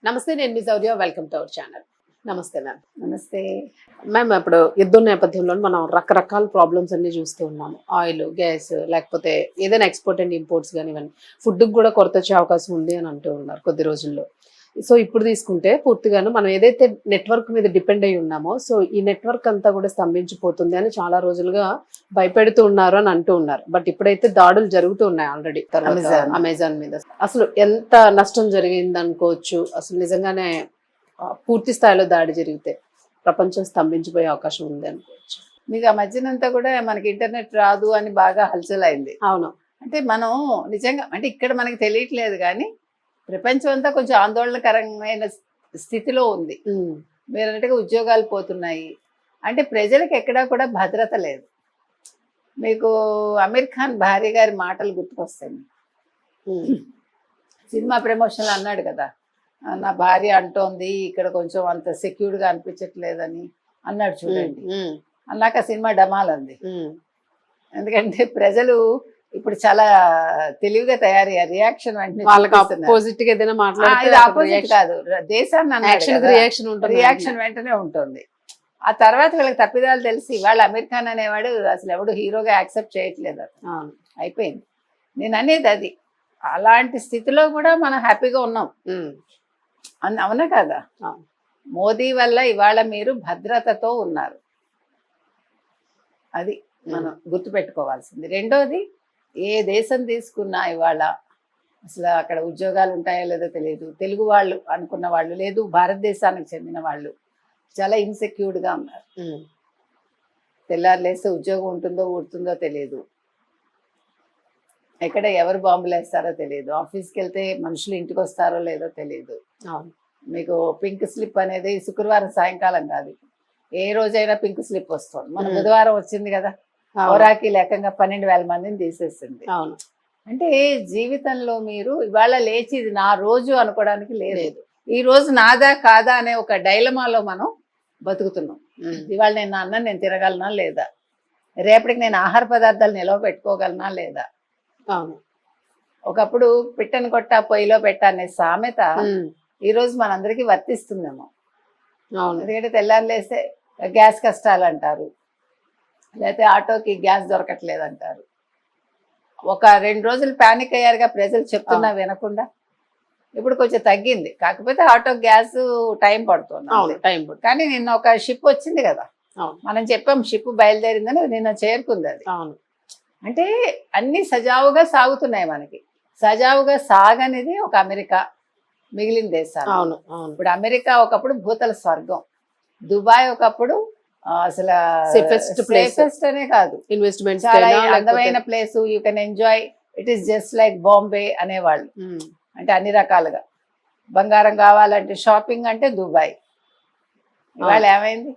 నమస్తే, నేను మీ Shaurya. Welcome to our channel. నమస్తే మ్యామ్. నమస్తే. మ్యామ్, ఇప్పుడు యుద్ధం నేపథ్యంలో మనం రకరకాల ప్రాబ్లమ్స్ అన్ని చూస్తూ ఉన్నాము. ఆయిల్, గ్యాస్, లేకపోతే ఏదైనా ఎక్స్పోర్ట్ అండ్ ఇంపోర్ట్స్ కానీ ఇవన్నీ ఫుడ్కి కూడా కొరత వచ్చే అవకాశం ఉంది అని అంటూ ఉన్నారు కొద్ది రోజుల్లో. సో ఇప్పుడు తీసుకుంటే పూర్తిగాను మనం ఏదైతే నెట్వర్క్ మీద డిపెండ్ అయి ఉన్నామో, సో ఈ నెట్వర్క్ అంతా కూడా స్తంభించిపోతుంది అని చాలా రోజులుగా భయపెడుతూ ఉన్నారు అని అంటూ ఉన్నారు. బట్ ఇప్పుడైతే దాడులు జరుగుతూ ఉన్నాయి ఆల్రెడీ అమెజాన్ మీద. అసలు ఎంత నష్టం జరిగింది అనుకోవచ్చు? అసలు నిజంగానే పూర్తి స్థాయిలో దాడి జరిగితే ప్రపంచం స్తంభించిపోయే అవకాశం ఉంది అనుకోవచ్చు. మీకు ఆ మధ్యనంతా కూడా మనకి ఇంటర్నెట్ రాదు అని బాగా హల్చల్ అయింది. అవును. అంటే మనం నిజంగా అంటే ఇక్కడ మనకి తెలియట్లేదు కానీ ప్రపంచం అంతా కొంచెం ఆందోళనకరమైన స్థితిలో ఉంది. మీరు అన్నట్టుగా ఉద్యోగాలు పోతున్నాయి. అంటే ప్రజలకు ఎక్కడా కూడా భద్రత లేదు. మీకు అమీర్ ఖాన్ భార్య గారి మాటలు గుర్తుకొస్తాయి. సినిమా ప్రమోషన్లో అన్నాడు కదా, నా భార్య అంటోంది ఇక్కడ కొంచెం అంత సెక్యూర్డ్గా అనిపించట్లేదని అన్నాడు చూడండి. అన్నాక సినిమా డమాల్ అంది. ఎందుకంటే ప్రజలు ఇప్పుడు చాలా తెలివిగా తయారయ్యారు. రియాక్షన్ వెంటనే కాదు, దేశాన్ని రియాక్షన్ వెంటనే ఉంటుంది. ఆ తర్వాత వీళ్ళకి తప్పిదాలు తెలిసి వాళ్ళు అమీర్ ఖాన్ అనేవాడు అసలు ఎవడు హీరోగా యాక్సెప్ట్ చేయట్లేదు. అయిపోయింది. నేను అనేది అది. అలాంటి స్థితిలో కూడా మనం హ్యాపీగా ఉన్నాం. అవునా కదా? మోదీ వల్ల ఇవాళ మీరు భద్రతతో ఉన్నారు. అది మనం గుర్తుపెట్టుకోవాల్సింది. రెండోది, ఏ దేశం తీసుకున్నా ఇవాళ అసలు అక్కడ ఉద్యోగాలు ఉంటాయో లేదో తెలియదు. తెలుగు వాళ్ళు అనుకున్న వాళ్ళు లేదు, భారతదేశానికి చెందిన వాళ్ళు చాలా ఇన్సెక్యూర్డ్గా ఉన్నారు. తెల్లారు లేస్తే ఉద్యోగం ఉంటుందో ఊడుతుందో తెలియదు. ఎక్కడ ఎవరు బాంబులు వేస్తారో తెలియదు. ఆఫీస్కి వెళ్తే మనుషులు ఇంటికి వస్తారో లేదో తెలియదు. మీకు పింక్ స్లిప్ అనేది శుక్రవారం సాయంకాలం కాదు, ఏ రోజైనా పింక్ స్లిప్ వస్తుంది. మన బుధవారం వచ్చింది కదా, ఓరాకి లేకంగా 12,000 మందిని తీసేసింది. అంటే జీవితంలో మీరు ఇవాళ లేచి ఇది నా రోజు అనుకోవడానికి లేదు. ఈ రోజు నాదా కాదా అనే ఒక డైలమాలో మనం బతుకుతున్నాం. ఇవాళ నేను నా అన్నం నేను తినగలనా లేదా, రేపటికి నేను ఆహార పదార్థాలు నిలవ పెట్టుకోగలనా లేదా. ఒకప్పుడు పిట్టను కొట్టా పొయ్యిలో పెట్ట అనే సామెత ఈ రోజు మనందరికీ వర్తిస్తుందేమో. ఎందుకంటే తెల్లారు లేస్తే గ్యాస్ కష్టాలు అంటారు, లేకపోతే ఆటోకి గ్యాస్ దొరకట్లేదు అంటారు. ఒక 2 రోజులు ప్యానిక్ అయ్యారుగా ప్రజలు, చెప్తున్నా వినకుండా. ఇప్పుడు కొంచెం తగ్గింది, కాకపోతే ఆటో గ్యాస్ టైం పడుతుంది. కానీ నిన్న ఒక షిప్ వచ్చింది కదా, మనం చెప్పాం షిప్ బయలుదేరిందని, నిన్న చేరుకుంది అది. అంటే అన్ని సజావుగా సాగుతున్నాయి మనకి. సజావుగా సాగనిది ఒక అమెరికా, మిగిలిన దేశాలు. ఇప్పుడు అమెరికా ఒకప్పుడు భూతల స్వర్గం, దుబాయ్ ఒకప్పుడు అసలు సేఫెస్ట్ అనే కాదు, ఇన్వెస్ట్మెంట్ చాలా అందమైన place, you can enjoy, it is just like Bombay అనేవాళ్ళు. అంటే అన్ని రకాలుగా బంగారం కావాలంటే షాపింగ్ అంటే దుబాయ్. ఇవాళ ఏమైంది?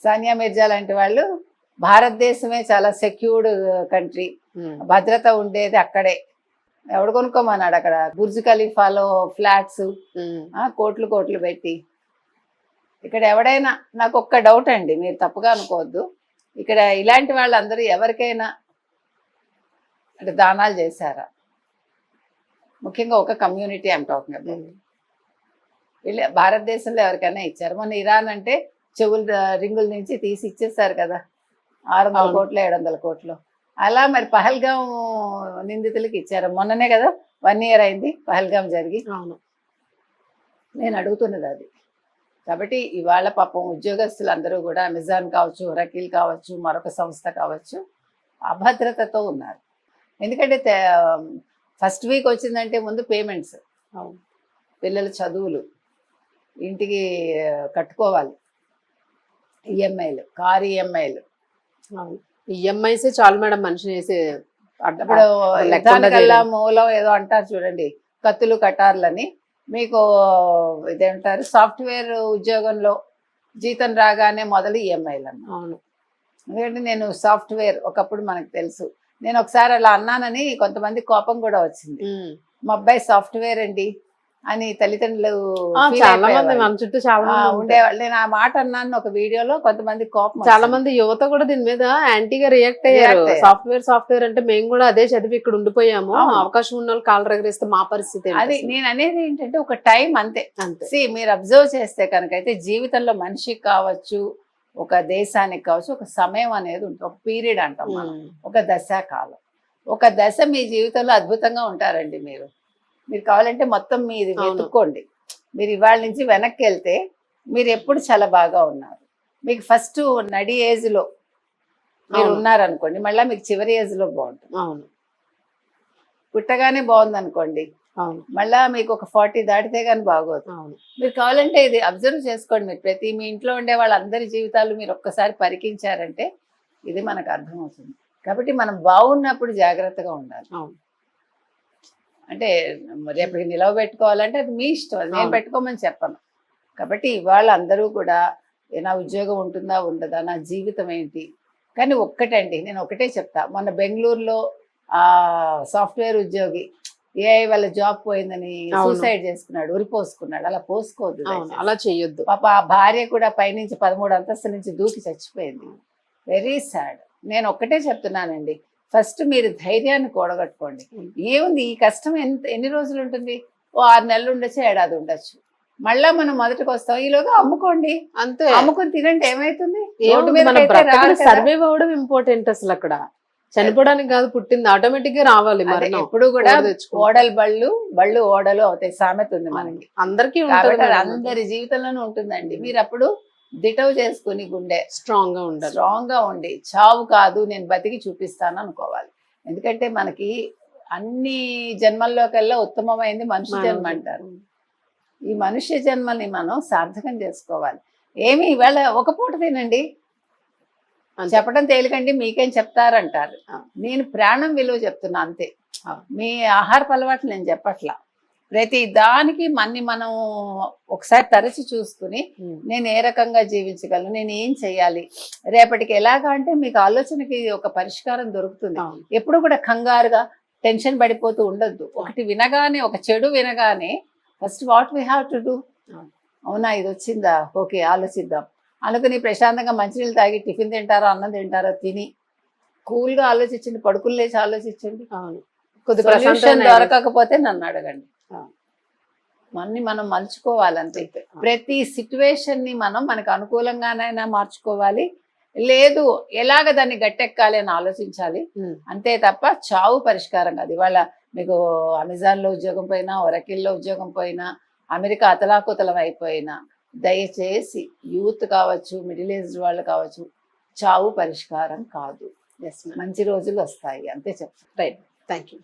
సానియా మిర్జా లాంటి వాళ్ళు భారతదేశమే చాలా సెక్యూర్డ్ కంట్రీ, భద్రత ఉండేది అక్కడే. ఎవడు కొనుక్కోమన్నాడు అక్కడ బుర్జ్ ఖలీఫాలో ఫ్లాట్స్ కోట్లు కోట్లు పెట్టి. ఇక్కడ ఎవడైనా, నాకు ఒక్క డౌట్ అండి, మీరు తప్పుగా అనుకోవద్దు, ఇక్కడ ఇలాంటి వాళ్ళందరూ ఎవరికైనా అంటే దానాలు చేశారా? ముఖ్యంగా ఒక కమ్యూనిటీ ఐమ్ టాకింగ్ అబౌట్. వీళ్ళు భారతదేశంలో ఎవరికైనా ఇచ్చారు? మొన్న ఇరాన్ అంటే చెవుల రింగుల నుంచి తీసి ఇచ్చేస్తారు కదా, 600 కోట్లు 700 కోట్లు. అలా మరి పహల్గాం నిందితులకి ఇచ్చారు. మొన్ననే కదా 1 year అయింది పహల్గాం జరిగి. నేను అడుగుతున్నది అది. కాబట్టి ఇవాళ పాపం ఉద్యోగస్తులు అందరూ కూడా అమెజాన్ కావచ్చు, ఒరాకిల్ కావచ్చు, మరొక సంస్థ కావచ్చు, అభద్రతతో ఉన్నారు. ఎందుకంటే ఫస్ట్ వీక్ వచ్చిందంటే ముందు పేమెంట్స్, పిల్లల చదువులు, ఇంటికి కట్టుకోవాలి, ఈఎంఐలు, కారు ఈఎంఐలు. ఈఎంఐసే చాలు మేడం మనిషిని వేసే. ఇప్పుడు మూలం ఏదో అంటారు చూడండి, కత్తులు కటార్లని. మీకు ఇదేంటారు, సాఫ్ట్వేర్ ఉద్యోగంలో జీతం రాగానే మొదలు ఈఎంఐలు అన్న. ఎందుకంటే నేను సాఫ్ట్వేర్ ఒకప్పుడు మనకు తెలుసు. నేను ఒకసారి అలా అన్నానని కొంతమంది కోపం కూడా వచ్చింది. మా అబ్బాయి సాఫ్ట్వేర్ అండి, అని తల్లిదండ్రులు feel చాలా మంది అయిపోయేవాళ్ళు. మన చుట్టూ చాలా మంది ఉంటారు. ఉండేవాళ్ళు. నేను ఆ మాట అన్నాను ఒక వీడియోలో, కొంతమంది కోపం చాలా వచ్చింది. మంది యువత కూడా దీని మీద యాంటీగా రియాక్ట్ అయ్యారు. React అయ్యారు. సాఫ్ట్వేర్ అంటే మేము కూడా అదే చదివి ఇక్కడ ఉండిపోయాము, అవును. అవకాశం ఉన్న వాళ్ళు కాళ్ళు ఎగరేస్తే మా పరిస్థితి ఏంటి అది అసలు? నేను అనేది ఏంటంటే ఒక టైం అంతే. అంతే. మీరు అబ్జర్వ్ చేస్తే కనుక అయితే జీవితంలో మనిషికి కావచ్చు, ఒక దేశానికి కావచ్చు, ఒక సమయం అనేది ఉంటుంది. ఒక పీరియడ్ అంటాం మనం, ఒక దశ కాలం. ఒక దశ మీ జీవితంలో అద్భుతంగా ఉంటారండి. మీరు కావాలంటే మొత్తం మీది అవును. వెతుక్కోండి. మీరు ఇవాళ నుంచి వెనక్కి వెళ్తే మీరు ఎప్పుడు చాలా బాగా ఉన్నారు. మీకు ఫస్ట్ నడి ఏజ్ లో మీరు అవును. ఉన్నారనుకోండి, మళ్ళీ మీకు చివరి ఏజ్ లో బాగుంటుంది. అవును. పుట్టగానే బాగుంది అనుకోండి, అవును. మళ్ళా మీకు ఒక 40 దాటితే కానీ బాగోదు. అవును. మీరు కావాలంటే ఇది అబ్జర్వ్ చేసుకోండి. మీరు మీ ఇంట్లో ఉండే వాళ్ళందరి జీవితాలు మీరు ఒక్కసారి పరికించారంటే ఇది మనకు అర్థమవుతుంది. కాబట్టి మనం బాగున్నప్పుడు జాగ్రత్తగా ఉండాలి. అవును. అంటే రేపటికి నిలవబెట్టుకోవాలంటే అది మీ ఇష్టం, అది నేను అవును. పెట్టుకోమని చెప్పను. కాబట్టి ఇవాళ అందరూ కూడా నా ఉద్యోగం ఉంటుందా ఉండదా, నా జీవితం ఏంటి. కానీ ఒక్కటండి, నేను ఒకటే చెప్తా. మొన్న బెంగళూరులో సాఫ్ట్వేర్ ఉద్యోగి ఏఐ వల్ల జాబ్ పోయిందని అవును. సూసైడ్ చేసుకున్నాడు, ఉరిపోసుకున్నాడు. అలా పోసుకోవద్దు అవును. దయచేసి. అలా చెయ్యొద్దు. పాప ఆ భార్య కూడా పైనుంచి 13 అంతస్తుల నుంచి దూకి చచ్చిపోయింది. Very sad. నేను ఒక్కటే చెప్తున్నానండి, ఫస్ట్ మీరు ధైర్యాన్ని కూడగట్టుకోండి. ఏముంది ఈ కష్టం ఎన్ని రోజులు ఉంటుంది? ఓ 6 నెలలు ఉండొచ్చు, ఏడాది ఉండొచ్చు. మళ్ళా మనం మొదటికి వస్తాం. ఈలోగా అమ్ముకోండి, అంతే. అమ్ముకుని తినండి. ఏమైతుంది? రోడ్డు ఏముంది, మీద మన బ్రతకడం సర్వైవ్ అవ్వడం ఇంపార్టెంట్ అసలు. అక్కడ చనిపోవడానికి కాదు, పుట్టింది ఆటోమేటిక్ గా రావాలి. మరణం ఎప్పుడు కూడా కోరి తెచ్చుకో. ఓడలు బళ్ళు ఓడలు అవుతాయి సామెత ఉంది మనకి. అందరికీ కాబట్టి ఉంటుంది అది మేడం. అందరి జీవితంలోనూ ఉంటుందండి. మీరు అప్పుడు దిటవ్ చేసుకుని గుండె స్ట్రాంగ్ గా ఉండాలి. స్ట్రాంగ్ గా ఉండి, చావు కాదు నేను బతికి చూపిస్తాను అనుకోవాలి. ఎందుకంటే మనకి అన్ని జన్మల్లోకెల్లా ఉత్తమమైంది మనుష్య జన్మ అంటారు. ఈ మనుష్య జన్మని మనం సార్థకం చేసుకోవాలి. ఏమి ఇవాళ ఒక పూట తినండి, అంతే. చెప్పడం తేలికండి, మీకేం చెప్తారంటారు. నేను ప్రాణం విలువ చెప్తున్నా అంతే. మీ ఆహారపు అలవాట్లు నేను చెప్పట్లా. ప్రతి దానికి మనం ఒకసారి తరచి చూసుకుని నేను ఏ రకంగా జీవించగలను, నేను ఏం చెయ్యాలి, రేపటికి ఎలాగా అంటే మీకు ఆలోచనకి ఒక పరిష్కారం దొరుకుతుంది. ఎప్పుడు కూడా కంగారుగా టెన్షన్ పడిపోతూ ఉండొద్దు. ఒకటి వినగానే, ఒక చెడు వినగానే first what we have to do, అవునా ఇది వచ్చిందా, ఓకే ఆలోచిద్దాం అనుకుని ప్రశాంతంగా మంచినీళ్ళు తాగి టిఫిన్ తింటారో అన్నం తింటారో తిని కూల్గా ఆలోచించండి. పడుకుని లేచి ఆలోచించండి. సొల్యూషన్ దొరకకపోతే నన్ను అడగండి. మనం మలుచుకోవాలంతే. ప్రతి సిచ్యువేషన్ ని మనకు అనుకూలంగానైనా మార్చుకోవాలి, లేదు ఎలాగ దాన్ని గట్టెక్కాలి అని ఆలోచించాలి. అంతే తప్ప చావు పరిష్కారం కాదు. ఇవాళ మీకు అమెజాన్లో ఉద్యోగం పోయినా, ఒరకిల్లో ఉద్యోగం పోయినా, అమెరికా అతలాకుతలం అయిపోయినా, దయచేసి యూత్ కావచ్చు, మిడిల్ ఏజ్డ్ వాళ్ళు కావచ్చు, చావు పరిష్కారం కాదు. మంచి రోజులు వస్తాయి అంతే చెప్తాను. రైట్. Thank you.